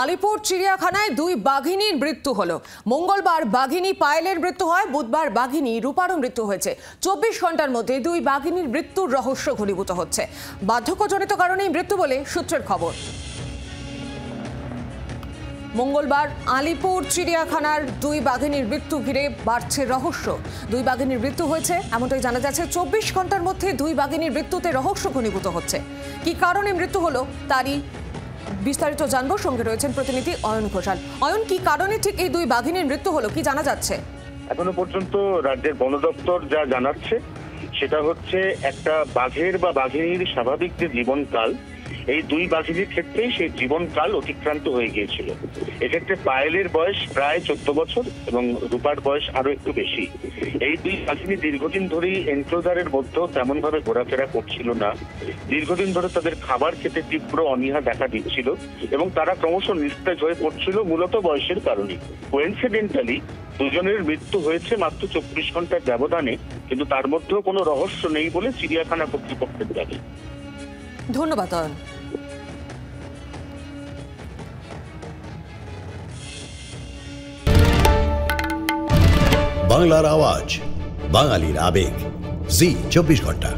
আলিপুর চিড়িয়াখানায় দুই বাঘিনীর মৃত্যু হলো। মঙ্গলবার বাঘিনী পায়েলের মৃত্যু হয়, বুধবার বাঘিনী রূপারও মৃত্যু হয়েছে। 24 ঘন্টার মধ্যে দুই বাঘিনীর মৃত্যুর রহস্য ঘনীভূত হচ্ছে। বার্ধক্যজনিত কারণেই মৃত্যু বলে সূত্রের খবর। মঙ্গলবার আলিপুর চিড়িয়াখানার দুই বাঘিনীর মৃত্যু ঘিরে বাড়ছে রহস্য। দুই বাঘিনীর মৃত্যু হয়েছে এমনটাই জানা যাচ্ছে। 24 ঘন্টার মধ্যে দুই বাঘিনীর মৃত্যুতে রহস্য ঘনীভূত হচ্ছে। কি কারণে মৃত্যু হলো তারই বিস্তারিত জানবো। সঙ্গে রয়েছেন প্রতিনিধি অয়ন ঘোষাল। অয়ন, কি কারণে ঠিক এই দুই বাঘিনীর মৃত্যু হলো, কি জানা যাচ্ছে? এখনো পর্যন্ত রাজ্যের বন দপ্তর যা জানাচ্ছে সেটা হচ্ছে একটা বাঘের বা বাঘিনীর স্বাভাবিক যে জীবনকাল, এই দুই বাঘিনীর ক্ষেত্রেই সেই জীবনকাল অতিক্রান্ত হয়ে গিয়েছিল। এক্ষেত্রে পায়েলের বয়স প্রায় 14 বছর এবং রূপার বয়স আরো একটু বেশি। এই দুই বাঘিনী দীর্ঘদিন ধরেই এনক্লোজারের মধ্যেও তেমন ভাবে ঘোরাফেরা করছিল না। দীর্ঘদিন ধরে তাদের খাবার খেতে তীব্র অনীহা দেখা দিচ্ছিল এবং তারা ক্রমশ নিস্তেজ হয়ে পড়ছিল, মূলত বয়সের কারণে। কোইন্সিডেন্টালি দুজনের মৃত্যু হয়েছে মাত্র 24 ঘন্টার ব্যবধানে, কিন্তু তার মধ্যেও কোনো রহস্য নেই বলে চিড়িয়াখানা কর্তৃপক্ষের দাবি। ধন্যবাদ অয়ন। বাংলার আওয়াজ, বাঙালির আবেগ, জি 24 ঘন্টা।